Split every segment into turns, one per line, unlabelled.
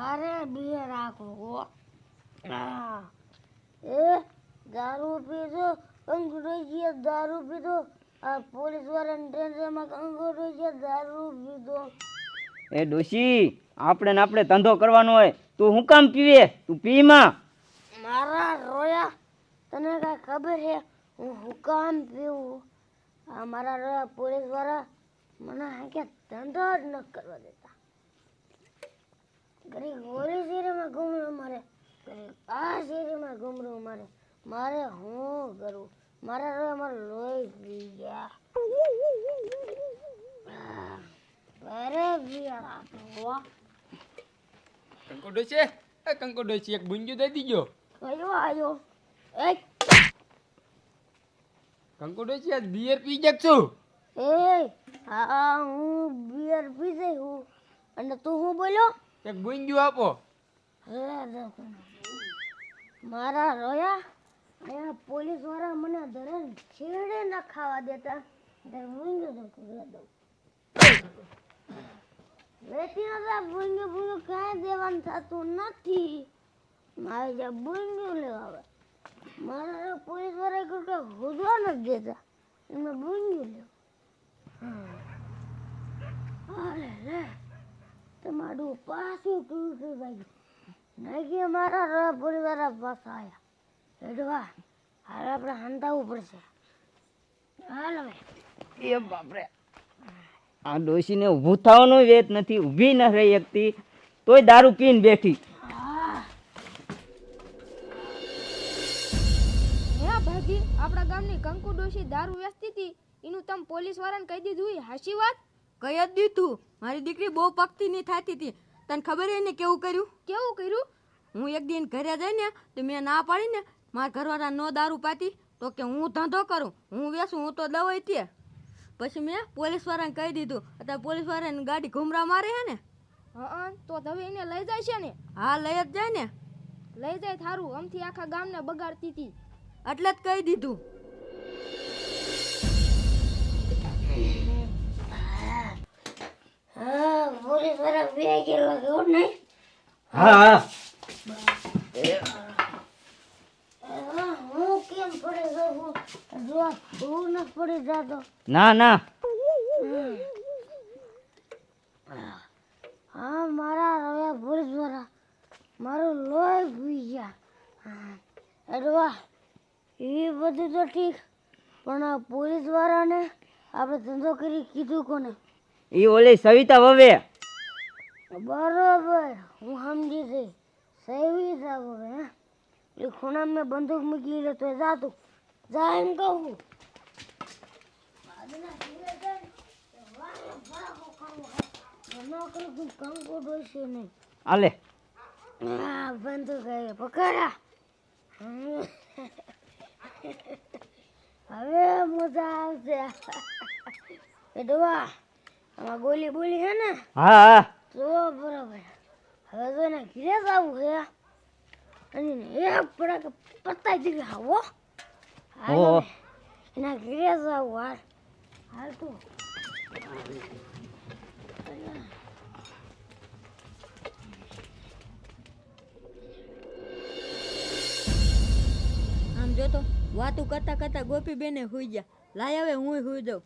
અરે બે રાખો એ દારૂ પીધો અંગ્રેજી દારૂ પીધો આ પોલીસ વાળાને ટેન્શનમાં અંગ્રેજી દારૂ પીધો.
એ ડોશી આપણે ને આપણે ધંધો કરવાનો હોય તું હું કામ પીવે? તું પીમાં.
મારા રોયા તને કાંઈ ખબર છે હું કામ પીવું? આ મારા રોયા પોલીસ વાળા મને કે ધંધો જ ન કરવા દેતા. ગરીબ ઓલી શેરીમાં ઘૂમરો મારે, ગરીબ આ શેરીમાં ઘૂમરો મારે. મારે હું કરું? મારા રોયા મારે લોહી પી ગયા. અરે બિયારા તો
કંકો ડોસી, એ કંકો ડોસી એક બુંજુ દઈ દીજો.
કયો આયો? એ
કંકો ડોસી આજ બિયર પી જક છું.
એ હા હું બિયર પી જઈ હું અને તું હું બોલ્યો?
એક બુંજુ આપો.
મારા રોયા અહીંયા પોલીસ વાળા મને ધરણ છેડે ન ખાવા દેતા. વેચી નતા બુંગી કાંઈ દેવાનું થતું નથી. મારે જે બુંગી લેવા મારા પોલીસ વાળા કરતા હોદવા નથી દેતા. એમને બુંગી લેવા અરે રે તમારું પાછું તૂટું ભાઈ નાખી મારા પોલીસ વાળા પાછા આવ્યા. એડવા હાલ આપણે હંતાવવું પડશે. હાલ હવે
એ બાપરે, આ ડોશીને ઊભું થવાનું વેત નથી, ઊભી ન રહી શકતી તોય દારૂ પીને બેઠી.
હે ભાભી, આપણા ગામની કંકુ ડોશી દારૂ વેચતી હતી એનું તમે પોલીસ વાળાને કહી દીધું? હાચી વાત?
કહી જ દીધું. મારી દીકરી બહુ પકતી નહીં થતી હતી. તને ખબર હે ને કેવું કર્યું?
કેવું કર્યું?
હું એક દિન ઘરે જઈને તો મેં ના પાડી ને મારા ઘરવાળા નો દારૂ પાતી તો કે હું ધંધો કરું, હું વેચું, હું તો દવાઈ તે. પછી મેં પોલીસ વાળાને કહી દીધું. અત્યારે પોલીસ વાળાને ગાડી ઘુમરા મારે હે ને.
હા તો હવે એને લઈ જાય છે ને?
હા લઈ જ જાય ને.
લઈ જાય થારું, આમથી આખા ગામને બગાડતી હતી
એટલે જ કહી દીધું.
હા પોલીસ વાળા બે કિલો કેવું નહીં?
હા
હું કેમ પડી ગયો? જો તું ન પડી જાતો.
ના ના,
હા મારા હવે પોલીસ વાળા મારું લોહી પી ગયા. અડવા એ બધું તો ઠીક પણ આ પોલીસ વાળાને આપણે ધંધો કરી કીધું કોને?
એ ઓલી સવિતા વવે.
બરોબર હું સમજી ગઈ. સહી સાહેબ હવે એ ખૂણા મેં બંદૂક મૂકી લે તો જાતું જા એમ કહું. કંકુ ડોશી નહીં.
આલે
હા બંદૂક પકડા. હવે મજા આવશે. એ ડોવા આમાં ગોલી બોલી છે ને?
હા હા,
તો બરોબર. હવે તો એને ઘીરે જ આવવું છે અને એક પડાક પતાઈ દીધી. આવો હાલ એના ઘીરે જ આવું. હાલ હાલ તું
આમ જોતો વાતું કરતા કરતા ગોપી બેને હુઈ ગયા. લાય હવે હું હુઈ જાઉં.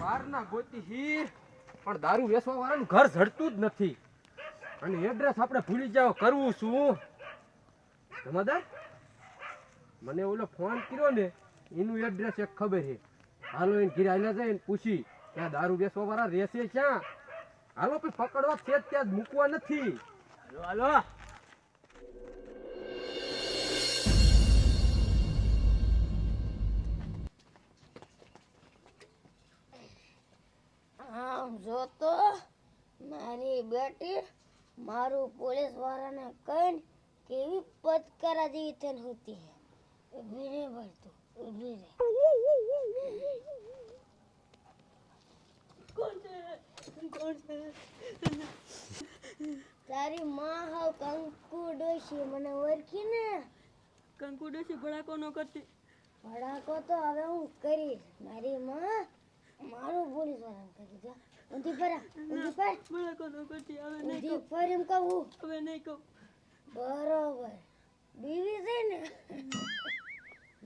વાર ના ગોતી હી પણ દારૂ વેચવા વાળાનું ઘર જડતું જ નથી. અને એડ્રેસ આપણે ભૂલી જાવ કરવું શું? જમાદાર મને ઓલો ફોન કર્યો ને એનું એડ્રેસ એક ખબર છે. હાલો એને ઘીરે આલ્યા જાય ને પૂછી ત્યાં દારૂ વેચવા વાળા રહેશે ક્યાં. હાલો પછી પકડવા છે જ ત્યાં જ મૂકવા નથી. હાલો હાલો.
આમ જોતો મારી બેટી મારું પોલીસ વાળાને કહીને કેવી પતકરા જેવી થઈને હોતી હે. ઊભી રે ભાઈ તું ઊભી રે. તારી માં હાવ કંકુ ડોશી મને ઓળખી ને
કંકુ ડોશી ભડાકો ન કરતી.
ભડાકો તો હવે હું કરીશ. મારી માં મારું પોલીસ વાળાને કરી દે. ઊંધી પર ઊંધી પર
ભડાકો ન કરતી. હવે નહીં
ઊંધી
કહું.
પર એમ કહું.
હવે નહીં કહું.
બરોબર બીવી છે ને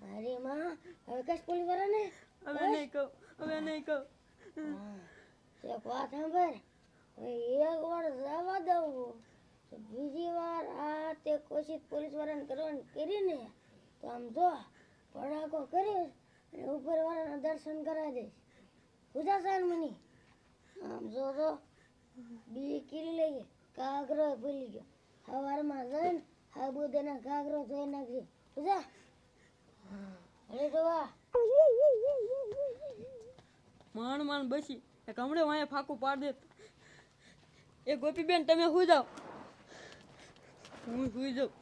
મારી માં હવે કશ પોલીસ વાળાને
હવે નહીં કહું. હવે નહીં કહું.
એક વાત સાંભળ હવે એક વાર જવા દઉં તો બીજી વાર આ તે કોશિશ પોલીસ વાળાને કરવાની કરીને તો આમ જો ભડાકો કરીશ અને ઉપર વાળાના દર્શન કરાવી દઈશ. પૂજા સાન મની આમ જો તો બી કીરી લઈએ કાગરો ભૂલી ગયો સવારમાં જઈને સાબુદાના કાગરો ધોઈ નાખજે. પૂજા અરે ડોવા
માંડ બસી એક હમણે વાંહે ફાકું પાડ દે. એ ગોપીબેન તમે સુઈ જાઓ, હું સુઈ જાઉં.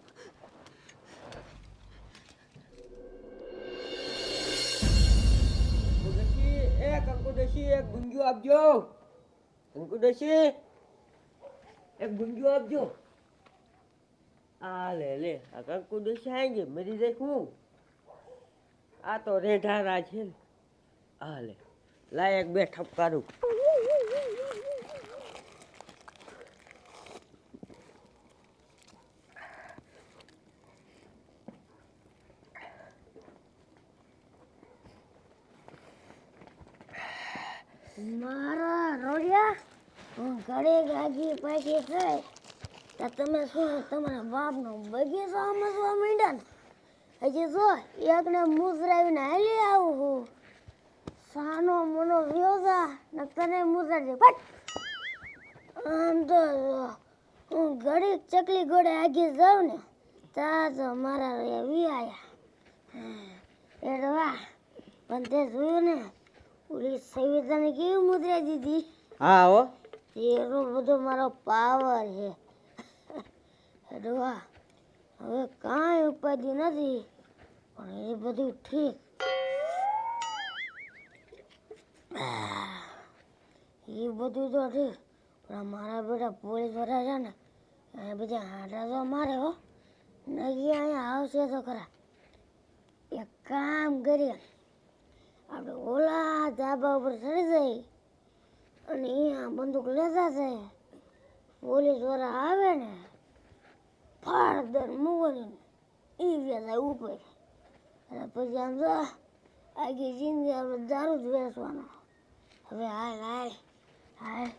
કંકુડોશી એક ગુંજુ આપજો. કંકુડોશી એક ગુંજુ આપજો. આ લે આ કંકુડોશી આઈ ગઈ મરી જાય હું. આ તો રેઢારા છે ને. આ લે લાય એક બે ઠપકારું.
મારા રોડિયા હું ઘરે ગાજી પાછી થઈ તો તમે શું તમારા બાપનો બગીચો સમજવા માંડ્યા ને હજી જો એકને મુજરાવીને હાલી આવું હું સાનો મનો વ્યોજા ને તને મુજરાજે ફટ આમ તો હું ઘડી ચકલી ઘોડે આગી જાઉં ને તા તો મારા વી આયા એડવા પણ તે જોયું ને ઓલી સવિતાને કેવી મુદ્રા દીધી.
હા હો
એનો બધો મારો પાવર છે. એડવા હવે કાંઈ ઉપાધિ નથી પણ એ બધું ઠીક. એ બધું તો ઠીક પણ મારા બેટા પોલીસ વાળા છે ને એ બધા હાડા તો મારે હો નગી અહીંયા આવશે તો ખરા. એક કામ કરીએ આપણે ઓલા ધાબા ઉપર ચડી જઈ અને અહીંયા બંદૂક લેતા જાય પોલીસ વાળા આવે ને ફાડ દર મૂકીને એ વેલા ઉપર અને પછી આમ જો આગી જિંદગી આપણે દારૂ જ વેચવાનો. હવે હાલ હાલ હાલ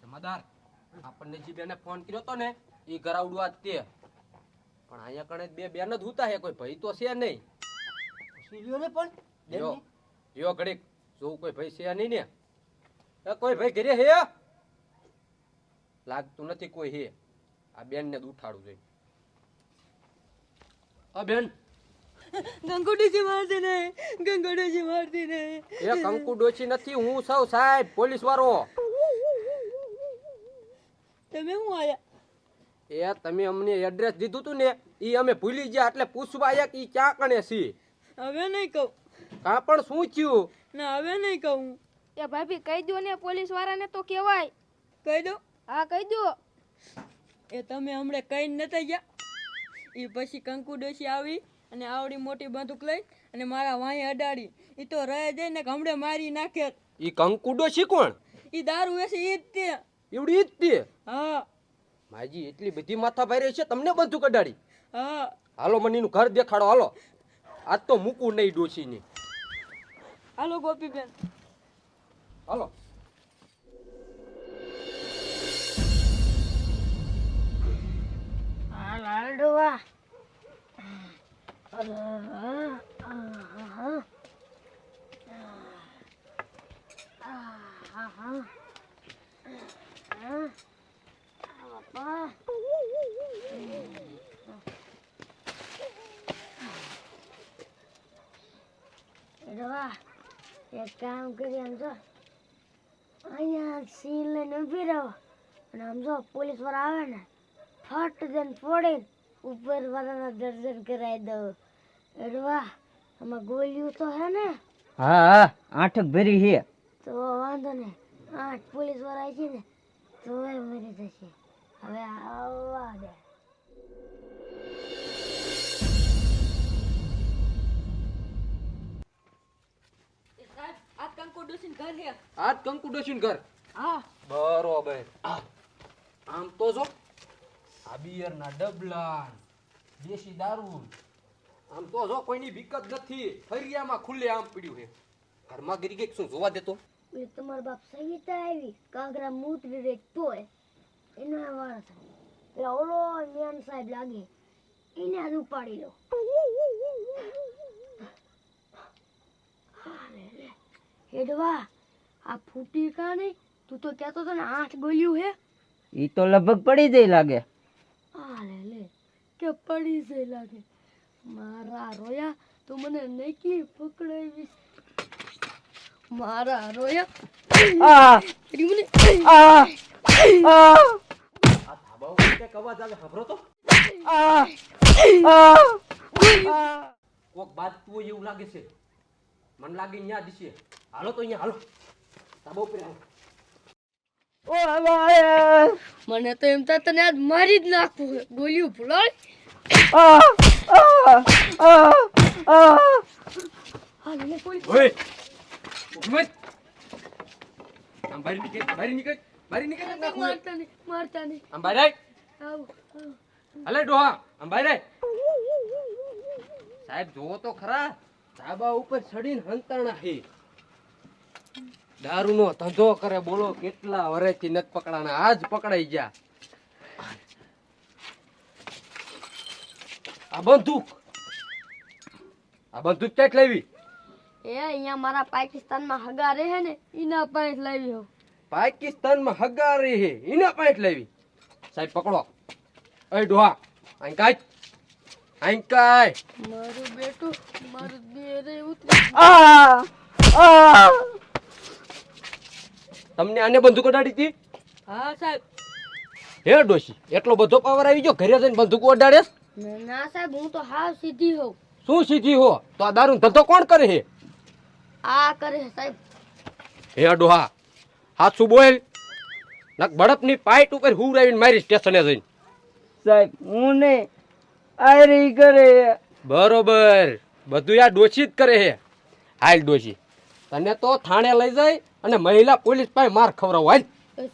જમાદાર આપણને જે બેને ફોન કર્યો તો ને એ કરાવડવા જ તે પણ અહીંયા કણે બે બેન જ હુતા હે કોઈ ભાઈ તો છે નહીં.
સીલીઓને પણ
યો યો ઘડીક જોવું કોઈ ભાઈ છે નહીં ને. એ કોઈ ભાઈ ઘરે હે લાગતું નથી કોઈ હે. આ બેન ને ઉઠાડું જોઈએ. આ બેન
કંકુડોશી મારતી નહીં. કંકુડોશી મારતી નહીં.
એ કંકુ ડોશી નથી હું સૌ સાહેબ પોલીસ વાળો.
તમે શું આયા?
એ તમે અમને એડ્રેસ દીધું તું ને એ અમે ભૂલી ગયા એટલે પૂછવા આયા કે ઈ ક્યાં કણે છે.
હવે નહીં કહું.
કાં પણ શું થયું?
ના હવે નહીં કહું.
એ ભાભી કહી દો ને પોલીસ વાળાને તો કહેવાય.
કહી દો.
હા કહી દો.
એ તમે હમણે કઈ નતા ગયા. એ પછી કંકુડોશી આવી અને આવડી મોટી બંદૂક લઈ અને મારા વાંહે અડાડી. એ તો રહે જઈને હમણે મારી નાખે.
ઈ કંકુ ડોશી કોણ?
એ દારૂ વેચે એ જ તે.
એવડી જ તે?
હા
માજી એટલી બધી માથા ભાઈ છે તમને બધું કઢાડી.
હા
હાલો મને એનું ઘર દેખાડો હાલો. આજ તો મૂકું નહીં ડોશીની.
હાલો ગોપીબેન
હાલો.
હાલ હાલ ડોવા એક કામ કરી આમ જો અહીંયા સીલ લઈને ઊભી રહો અને આમ જો પોલીસ વાળા આવે ને ફટ દઈને ફોડીને ઉપર વાળાના દર્શન કરાવી દઉં. એડવા આમાં ગોળીઓ તો હે ને?
હા હા 8 ભરી છે.
તો વાંધો નહીં. 8 પોલીસ વાળા છે ને તો એ મરી જશે. હવે આવવા દે.
સાહેબ આ કંકુ ડોશીનું ઘર છે.
આજ કંકુ ડોશીનું ઘર.
હા
બરોબર. આમ તો જો આ બિયરના ડબલા દેશી દારૂ આમ તો જો કોઈની વિકત નથી. ફરિયામાં ખુલ્લે આમ પડ્યું છે. ઘરમાં ગીરી ગઈ શું જોવા દેતો?
એ તમારા બાપ સંગીતા આવી કાંકરા મૂતરી રે તોય એનો વાર થાય. એટલે ઓલો મેન સાહેબ લાગે એને જ ઉપાડી લો. હેડવા આ ફૂટી કા નહીં? તું તો કહેતો હતો ને 8 ગોળીઓ હે.
ઈ તો લગભગ પડી જાય લાગે.
લે કે પડી જાય લાગે. મારા રોયા તો મને નકી પકડાવી. મારા રોયા
આ
મને
આ આ
આ ધાબા ઉપર કંઈક અવાજ આવે ખબરો તો?
આ
કોક બાજતું હોય એવું લાગે છે. મને લાગે અહીંયા દિશે. હાલો તો અહીંયા હાલો. ધાબા ઉપર હાલો.
ઓ ભાઈ
મને તો એમ તને આજ મારી જ નાખવું છે. ગોળીઓ ભૂલાય. હાલ લે કોઈ
ઓય ઉમત આમ બહાર નીકળ બહાર નીકળ નાખું.
મારતા નહીં.
આમ બહાર આય.
આવ
અલે ડોહા આમ બહાર આય. સાહેબ જોવો તો ખરા ધાબા ઉપર ચડીને હંતાણા હે. દારૂનો ધંધો કરે બોલો કેટલા વર્ષથી નથી પકડાણા. આજ પકડાઈ ગયા. આ બંદૂક ક્યાંક લાવી?
એ અહીંયા મારા પાકિસ્તાનમાં હગા રહે ને એના પાસે લાવી હો.
પાકિસ્તાનમાં હગારી હે એના પાંચ લાવી. સાહેબ પકડો. એ ડોહા અહીં કાય
મારું બેટું મારું બેરે ઉતરી.
તમને આને બંદૂક અડાડી હતી?
હા સાહેબ.
હે ડોશી એટલો બધો પાવર આવી ગયો ઘરે જઈને બંદૂક અડાડે?
ના સાહેબ હું તો હાવ સીધી હોઉં.
શું સીધી હો? તો આ દારૂ ધંધો કોણ કરે હે?
આ કરે છે સાહેબ.
હે ડોહા હાથું બોલ. નક બળપની પાઇટ ઉપર હુરાવીને મારી સ્ટેશને જઈને.
સાહેબ હું નહીં આયરી કરે.
બરોબર બધું આ ડોશી જ કરે હે. હાલ ડોશી તને તો થાણે લઈ જાય અને મહિલા પોલીસ પાસે માર ખવડાવો. હાલ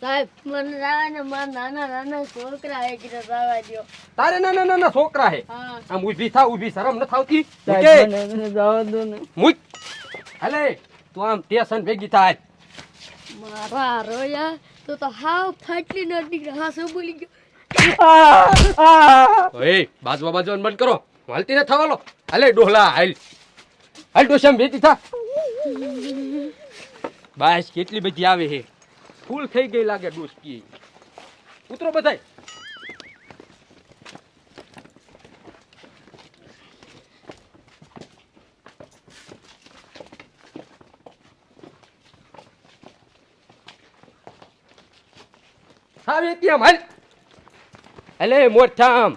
સાહેબ મને રાવા ને મારા નાના નાના છોકરા હે કે રાવા દો.
તારે નાના છોકરા હે.
હા
આમ ઊભી થા ઊભી શરમ ન થાવતી?
સાહેબ મને જવા દો ને.
મુક હાલે તું આમ સ્ટેશન ભેગી થાય.
મારા રોયા તો હાવ ફાટલી નથી. હા શું બોલી ગયો?
ઓય બાજવા બંધ કરો. હાલતી ને થવાલો. હાલે ડોહલા હાલ હાલ ડોશમ ભેગી થા. બાસ કેટલી બધી આવે હે. ફૂલ થઈ ગઈ લાગે ડોસકી. ઉતરો બધાય. આવે ત્યાં હાલ. અલે મોર થામ